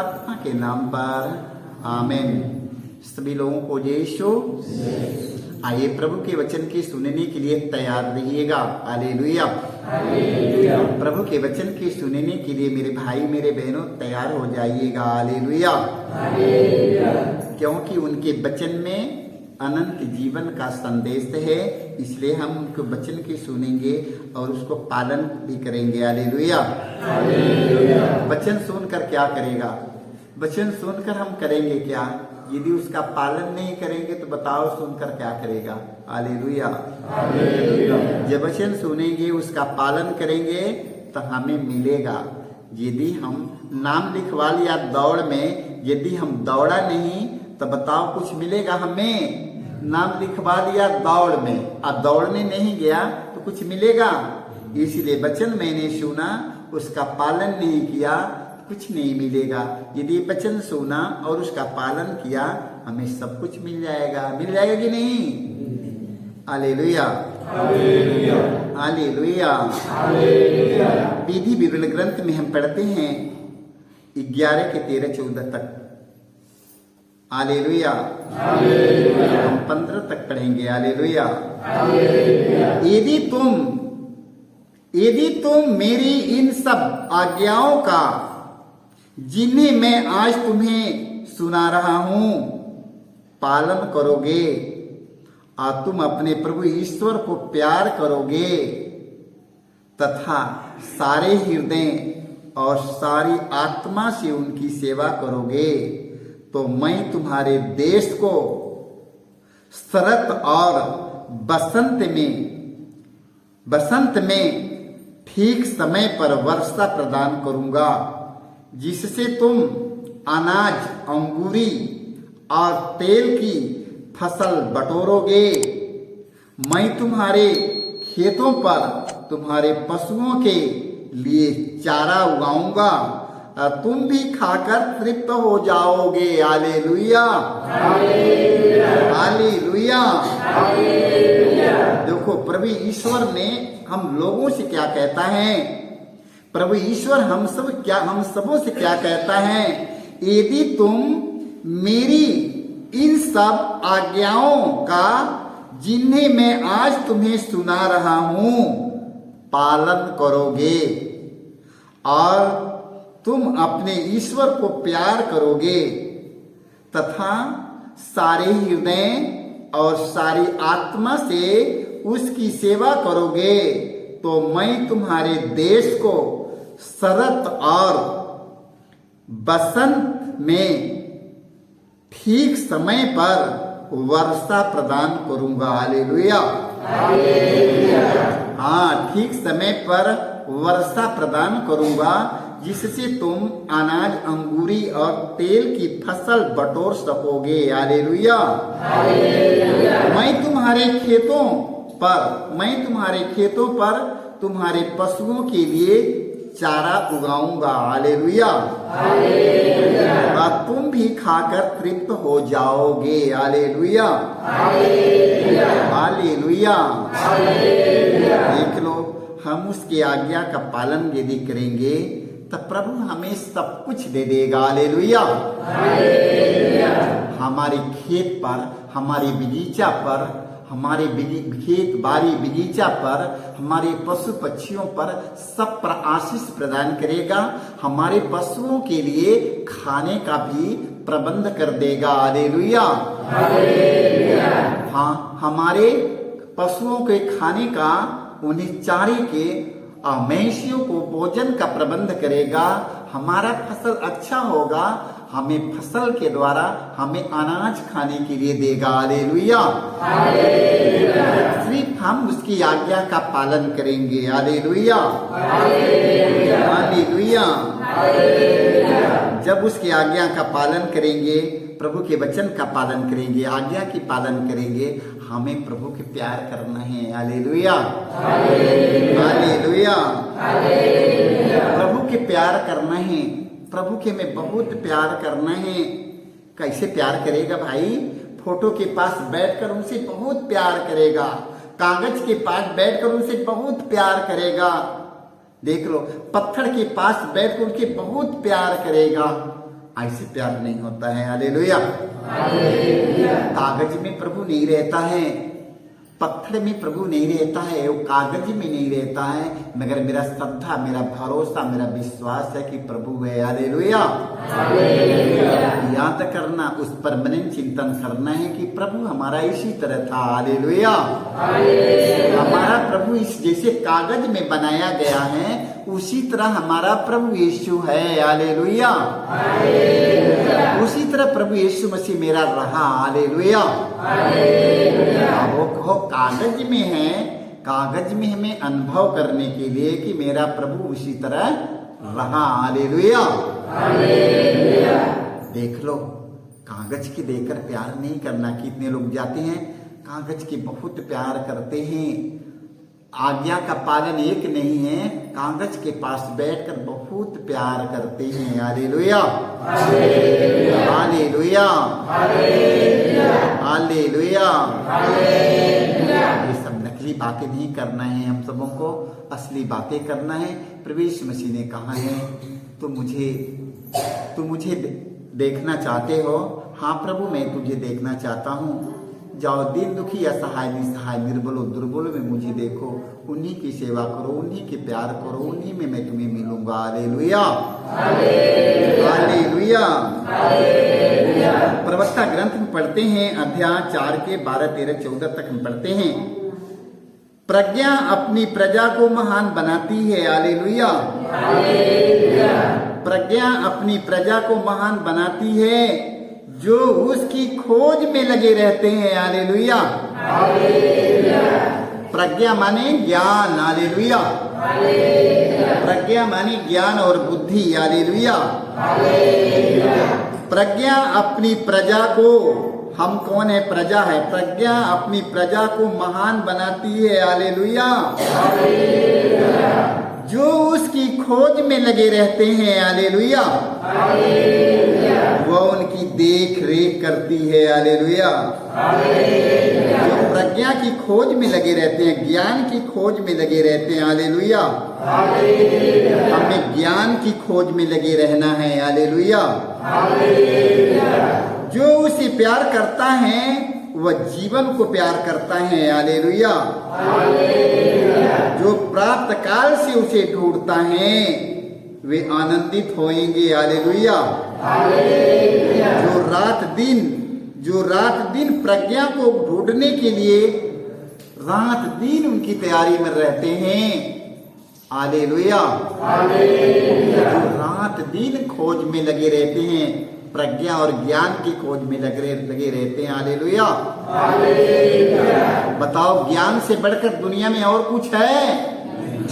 आत्मा के नाम पर आमीन। सभी लोगों को जय यीशु। आइए प्रभु के वचन की सुनने के लिए तैयार रहिएगा। हालेलुया। प्रभु के वचन की सुनने के लिए मेरे भाई मेरे बहनों तैयार हो जाइएगा। हालेलुया। क्योंकि उनके वचन में अनंत जीवन का संदेश है, इसलिए हम उनके वचन की सुनेंगे और उसको पालन भी करेंगे। हालेलुया। वचन सुनकर क्या करेगा? वचन सुनकर हम करेंगे क्या? यदि उसका पालन नहीं करेंगे तो बताओ सुनकर क्या करेगा? हालेलुया। जब वचन सुनेंगे उसका पालन करेंगे तो हमें मिलेगा। यदि हम नाम लिखवा लिया दौड़ में, यदि हम दौड़ा नहीं तो बताओ कुछ मिलेगा हमें? नाम लिखवा लिया दौड़ में, अब दौड़ने नहीं गया तो कुछ मिलेगा? इसलिए वचन मैंने सुना, उसका पालन नहीं किया, कुछ नहीं मिलेगा। यदि वचन सुना और उसका पालन किया, हमें सब कुछ मिल जाएगा। मिल जाएगा कि नहीं? हालेलुया। हालेलुया। विधि विवरण ग्रंथ में हम पढ़ते हैं 11 के 13-14 तक। हालेलुया। हम 15 तक पढ़ेंगे। हालेलुया। यदि तुम मेरी इन सब आज्ञाओं का, जिन्हें मैं आज तुम्हें सुना रहा हूं, पालन करोगे और तुम अपने प्रभु ईश्वर को प्यार करोगे तथा सारे हृदय और सारी आत्मा से उनकी सेवा करोगे, तो मैं तुम्हारे देश को शरत और बसंत में ठीक समय पर वर्षा प्रदान करूंगा, जिससे तुम अनाज, अंगूरी और तेल की फसल बटोरोगे। मैं तुम्हारे खेतों पर तुम्हारे पशुओं के लिए चारा उगाऊंगा और तुम भी खाकर तृप्त हो जाओगे। हालेलुया। हालेलुया। देखो प्रभु ईश्वर ने हम लोगों से क्या कहता है? प्रभु ईश्वर हम सबों से क्या कहता है? यदि तुम मेरी इन सब आज्ञाओं का, जिन्हें मैं आज तुम्हें सुना रहा हूं, पालन करोगे और तुम अपने ईश्वर को प्यार करोगे तथा सारे हृदय और सारी आत्मा से उसकी सेवा करोगे, तो मैं तुम्हारे देश को शरत और बसंत में ठीक समय पर वर्षा प्रदान करूंगा। हालेलुया। हाँ, ठीक समय पर वर्षा प्रदान करूंगा, जिससे तुम अनाज, अंगूरी और तेल की फसल बटोर सकोगे। हालेलुया। मैं तुम्हारे खेतों पर तुम्हारे पशुओं के लिए चारा उगाऊंगा। हालेलुया। और तुम भी खाकर तृप्त हो जाओगे। हालेलुया। हालेलुया। देख लो, हम उसकी आज्ञा का पालन यदि करेंगे तो प्रभु हमें सब कुछ दे देगा। हालेलुया। हमारे खेत पर, हमारे बगीचा पर, हमारे खेत बाड़ी बगीचा पर, हमारे पशु पक्षियों पर सब पर आशीष प्रदान करेगा। हमारे पशुओं के लिए खाने का भी प्रबंध कर देगा। हालेलुया। हाँ, हमारे पशुओं के खाने का, उन्हें चारे के, मवेशियों को भोजन का प्रबंध करेगा। हमारा फसल अच्छा होगा, हमें फसल के द्वारा हमें अनाज खाने के लिए देगा। हालेलुया। सिर्फ हम उसकी आज्ञा का पालन करेंगे। हालेलुया। हालेलुया। जब उसकी आज्ञा का पालन करेंगे, प्रभु के वचन का पालन करेंगे, आज्ञा की पालन करेंगे, हमें प्रभु के प्यार करना है। हालेलुया। हालेलुया। प्रभु के प्यार करना है, प्रभु के में बहुत प्यार करना है। कैसे प्यार करेगा भाई? फोटो के पास बैठकर उनसे बहुत प्यार करेगा, कागज के पास बैठकर उनसे बहुत प्यार करेगा। देख लो, पत्थर के पास बैठकर उनके बहुत प्यार करेगा। ऐसे प्यार नहीं होता है। हालेलुया। कागज में प्रभु नहीं रहता है, पत्थर में प्रभु नहीं रहता है, वो कागज में नहीं रहता है, मगर मेरा श्रद्धा, मेरा भरोसा, मेरा विश्वास है कि प्रभु है। हालेलुया। याद करना, उस पर मनन चिंतन करना है कि प्रभु हमारा इसी तरह था। हालेलुया। हमारा प्रभु इस जैसे कागज में बनाया गया है उसी तरह हमारा प्रभु यीशु है। हालेलुया। उसी तरह प्रभु यीशु मसीह मेरा रहा। हालेलुया। वो कागज में है, कागज में हमें अनुभव करने के लिए कि मेरा प्रभु उसी तरह रहा। हालेलुया। देख लो, कागज के देकर प्यार नहीं करना। कितने लोग जाते हैं कागज के बहुत प्यार करते हैं, आज्ञा का पालन एक नहीं है, कागज के पास बैठकर बहुत प्यार करते हैं। हालेलुया। हालेलुया। हालेलुया। ये सब नकली बातें नहीं करना है, हम सबों को असली बातें करना है। प्रभु यीशु मसीह ने कहा है, तुम मुझे देखना चाहते हो? हाँ प्रभु, मैं तुझे देखना चाहता हूँ। जाओ, दीन दुखी, असहाय, निसहाय, निर्बलों, दुर्बलों में मुझे देखो, उन्हीं की सेवा करो, उन्हीं के प्यार करो, उन्हीं में मैं तुम्हें मिलूंगा। हालेलुया। हालेलुया। प्रवक्ता ग्रंथ में पढ़ते हैं, अध्याय 4 के 12, 13, 14 तक हम पढ़ते हैं। प्रज्ञा अपनी प्रजा को महान बनाती है। हालेलुया। प्रज्ञा अपनी प्रजा को महान बनाती है जो उसकी खोज में लगे रहते हैं। हालेलुया। प्रज्ञा माने ज्ञान। हालेलुया। प्रज्ञा माने ज्ञान और बुद्धि। हालेलुया। प्रज्ञा अपनी प्रजा को, हम कौन है? प्रजा है। प्रज्ञा अपनी प्रजा को महान बनाती है। हालेलुया। जो उसकी खोज में लगे रहते हैं। हालेलुया। वह उनकी देख रेख करती है। हालेलुया। जो प्रज्ञा की खोज में लगे रहते हैं, ज्ञान की खोज में लगे रहते हैं। हालेलुया। हमें ज्ञान की खोज में लगे रहना है। हालेलुया। जो उसे प्यार करता है वह जीवन को प्यार करता है। हालेलुया। जो प्राप्त काल से उसे ढूंढता है वे आनंदित होंगे। हालेलुया। जो रात दिन प्रज्ञा को ढूंढने के लिए रात दिन उनकी तैयारी में रहते हैं। हालेलुया। जो रात दिन खोज में लगे रहते हैं, प्रज्ञा और ज्ञान की खोज में लगे रहते हैं। हालेलुया। बताओ, ज्ञान से बढ़कर दुनिया में और कुछ है?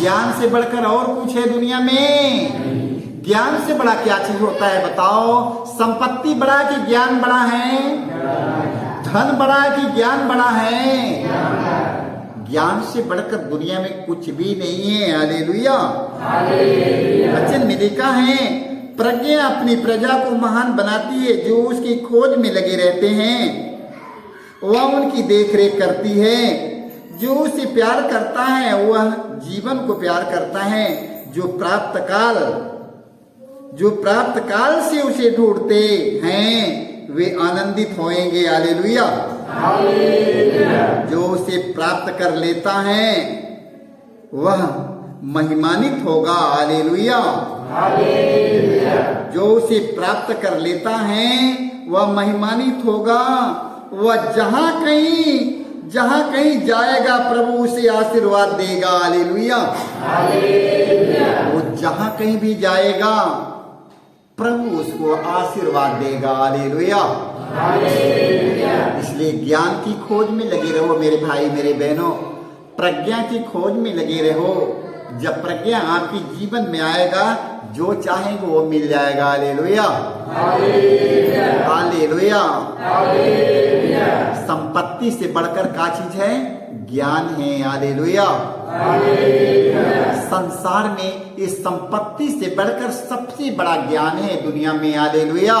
ज्ञान से बढ़कर और कुछ है दुनिया में? ज्ञान से बड़ा क्या चीज होता है बताओ? संपत्ति बड़ा कि ज्ञान बड़ा है? धन बड़ा कि ज्ञान बड़ा है? ज्ञान से बढ़कर दुनिया में कुछ भी नहीं है। हालेलुया। वचन में लिखा है, प्रज्ञा अपनी प्रजा को महान बनाती है जो उसकी खोज में लगे रहते हैं, वह उनकी देखरेख करती है। जो उसे प्यार करता है वह जीवन को प्यार करता है। जो प्राप्त काल से उसे ढूंढते हैं वे आनंदित होंगे। हालेलुया। जो उसे प्राप्त कर लेता है वह महिमानित होगा। हालेलुया। जो उसे प्राप्त कर लेता है वह महिमानित होगा। वह जहां कहीं जाएगा प्रभु उसे आशीर्वाद देगा। हालेलुया। वो जहां कहीं भी जाएगा प्रभु उसको आशीर्वाद देगा। हालेलुया। इसलिए ज्ञान की खोज में लगे रहो मेरे भाई मेरे बहनों, प्रज्ञा की खोज में लगे रहो। जब प्रज्ञा आपके जीवन में आएगा जो चाहेंगे वो मिल जाएगा। हालेलुया। हालेलुया। संपत्ति से बढ़कर क्या चीज है? ज्ञान है। हालेलुया। संसार में इस संपत्ति से बढ़कर सबसे बड़ा ज्ञान है दुनिया में। हालेलुया।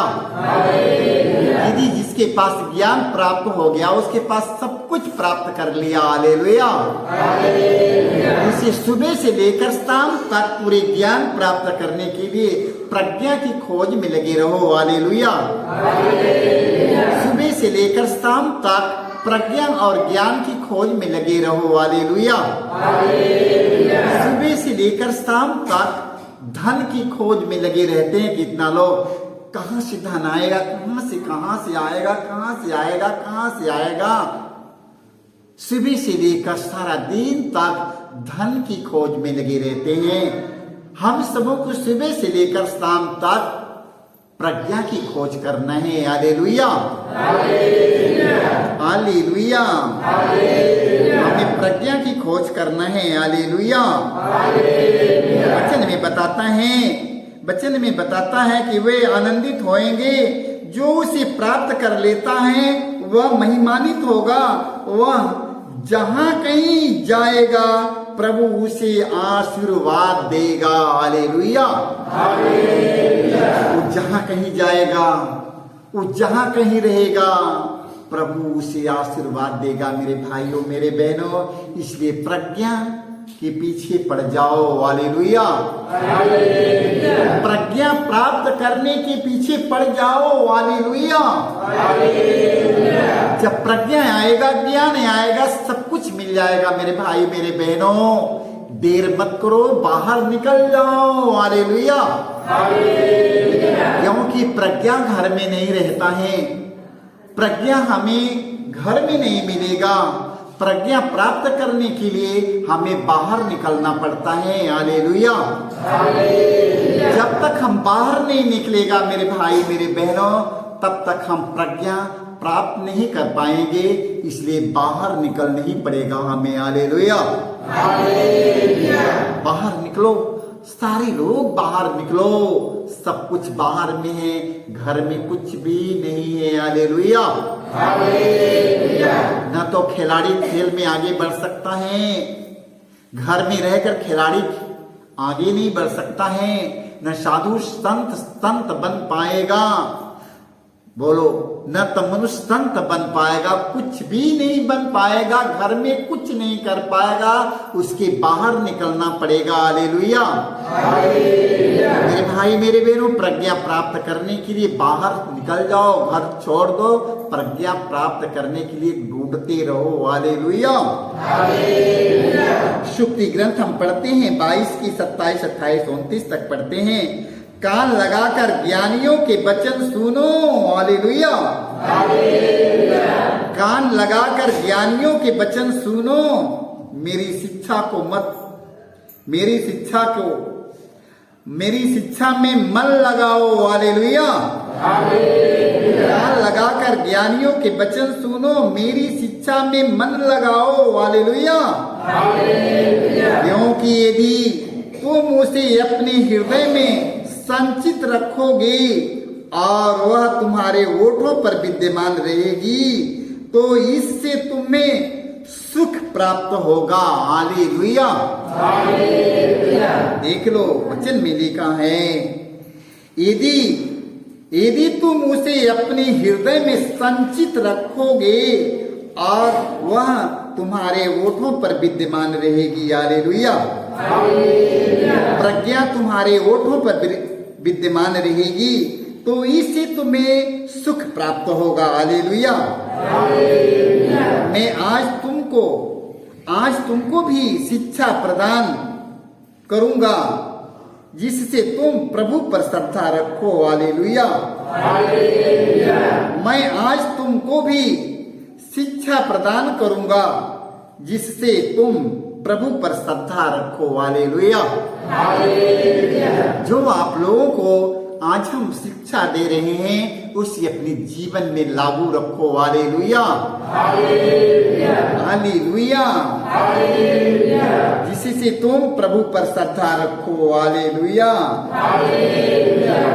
यदि जिसके पास ज्ञान प्राप्त हो गया उसके पास सब कुछ प्राप्त कर लिया। हालेलुया। इसे सुबह से लेकर शाम तक पूरे ज्ञान प्राप्त करने के लिए प्रज्ञा की खोज में लगे रहो। हालेलुया। सुबह से लेकर शाम तक प्रज्ञा और ज्ञान की खोज में लगे रहो। हालेलुया। सुबह से लेकर शाम तक धन की खोज में लगे रहते हैं कितना लोग। कहां से धन आएगा, कहां से आएगा, कहां से आएगा, कहां से आएगा। सुबह से लेकर सारा दिन तक धन की खोज में लगे रहते हैं। हम सबों को सुबह से लेकर शाम तक प्रज्ञा की खोज करना है। हालेलुया। हालेलुया। हमें प्रज्ञा की खोज करना है। हालेलुया। वचन में बताता है कि वे आनंदित होंगे जो उसे प्राप्त कर लेता है, वह महिमान्वित होगा। वह जहां कहीं जाएगा प्रभु उसे आशीर्वाद देगा। हालेलुया। वो जहां कहीं जाएगा, वो जहां कहीं रहेगा, प्रभु उसे आशीर्वाद देगा। मेरे भाइयों, मेरे बहनों, इसलिए प्रज्ञा के पीछे पड़ जाओ। हालेलुया। प्रज्ञा प्राप्त करने के पीछे पड़ जाओ। हालेलुया। जब प्रज्ञा आएगा, ज्ञान आएगा, सब कुछ मिल जाएगा। मेरे भाई, मेरे बहनों, देर मत करो, बाहर निकल जाओ। हालेलुया। क्योंकि प्रज्ञा घर में नहीं रहता है। प्रज्ञा हमें घर में नहीं मिलेगा। प्रज्ञा प्राप्त करने के लिए हमें बाहर निकलना पड़ता है। हालेलुया। जब तक हम बाहर नहीं निकलेगा मेरे भाई, मेरे बहनों, तब तक हम प्रज्ञा प्राप्त नहीं कर पाएंगे। इसलिए बाहर निकलना ही पड़ेगा हमें। हालेलुया। बाहर निकलो, सारे लोग बाहर निकलो। सब कुछ बाहर में है, घर में कुछ भी नहीं है। हालेलुया। न तो खिलाड़ी खेल में आगे बढ़ सकता है, घर में रहकर खिलाड़ी आगे नहीं बढ़ सकता है। न साधु संत बन पाएगा। बोलो, न तो मनुष्य संत बन पाएगा, कुछ भी नहीं बन पाएगा, घर में कुछ नहीं कर पाएगा, उसके बाहर निकलना पड़ेगा। हालेलुया। मेरे भाई, मेरे बहनों, प्रज्ञा प्राप्त करने के लिए बाहर निकल जाओ, घर छोड़ दो। प्रज्ञा प्राप्त करने के लिए ढूंढते रहो। हालेलुया। शुक्ति ग्रंथ हम पढ़ते हैं 22 की 27, 28, 29 तक पढ़ते हैं। कान लगाकर ज्ञानियों के वचन सुनो। हालेलुया। कान लगाकर ज्ञानियों के वचन सुनो। मेरी शिक्षा में मन लगाओ। हालेलुया। कान लगाकर ज्ञानियों के वचन सुनो, मेरी शिक्षा में मन लगाओ। हालेलुया। क्योंकि यदि तुम उसे अपने हृदय में संचित रखोगे और वह तुम्हारे होठों पर विद्यमान रहेगी, तो इससे तुम्हें सुख प्राप्त होगा। हालेलुया। देख लो, वचन में लिखा है, यदि तुम उसे अपने हृदय में संचित रखोगे और वह तुम्हारे होठों पर विद्यमान रहेगी। हालेलुया। प्रज्ञा तुम्हारे होठों पर विद्यमान रहेगी, तो इससे तुम्हें सुख प्राप्त होगा। हालेलुया। मैं आज तुमको भी शिक्षा प्रदान करूंगा, जिससे तुम प्रभु पर श्रद्धा रखो। हालेलुया। मैं आज तुमको भी शिक्षा प्रदान करूंगा, जिससे तुम प्रभु पर श्रद्धा रखो। हालेलुया। जो आप लोगों को आज हम शिक्षा दे रहे हैं, उसे अपने जीवन में लागू रखो। हालेलुया। हालेलुया। जिससे तुम प्रभु पर श्रद्धा रखो। हालेलुया।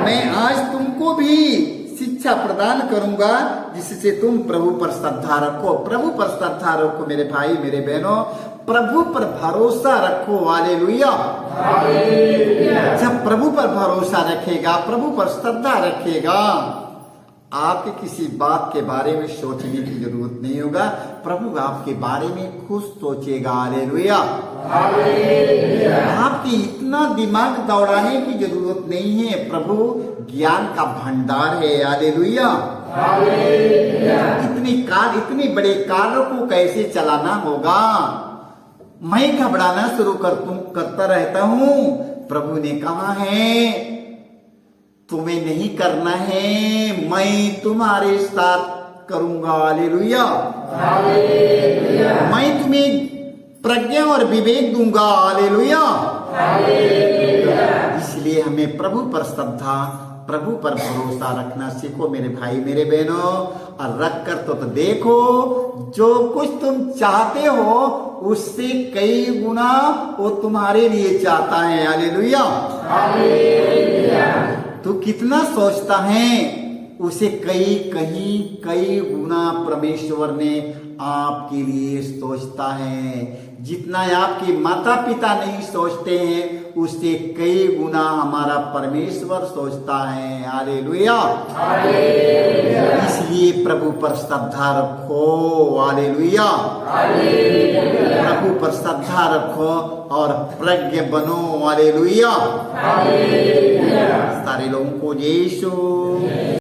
मैं आज तुमको भी शिक्षा प्रदान करूंगा, जिससे तुम प्रभु पर श्रद्धा रखो। प्रभु पर श्रद्धा रखो मेरे भाई, मेरे बहनों, प्रभु पर भरोसा रखो। हालेलुया। जब प्रभु पर भरोसा रखेगा, प्रभु पर श्रद्धा रखेगा, आपके किसी बात के बारे में सोचने की जरूरत नहीं होगा। प्रभु आपके बारे में खुद सोचेगा। हालेलुया। आपकी इतना दिमाग दौड़ाने की जरूरत नहीं है। प्रभु ज्ञान का भंडार है। हालेलुया। इतनी बड़े कार्यों को कैसे चलाना होगा, मैं घबराना शुरू करता रहता हूं। प्रभु ने कहा है तुम्हें नहीं करना है, मैं तुम्हारे साथ करूंगा। हालेलुया। मैं तुम्हें प्रज्ञा और विवेक दूंगा। हालेलुया। इसलिए हमें प्रभु पर श्रद्धा, प्रभु पर भरोसा रखना सीखो मेरे भाई मेरे बहनों। और रख कर तो देखो जो कुछ तुम चाहते हो उससे कई गुना वो तुम्हारे लिए चाहता है। हालेलुया। तू कितना सोचता है उसे कई गुना परमेश्वर ने आपके लिए सोचता है। जितना आपके माता पिता नहीं सोचते हैं उससे कई गुना हमारा परमेश्वर सोचता है। हालेलुया। इसलिए प्रभु पर श्रद्धा रखो। हालेलुया। प्रभु पर श्रद्धा रखो और प्रज्ञ बनो। हालेलुया। सारे लोगों को यीशु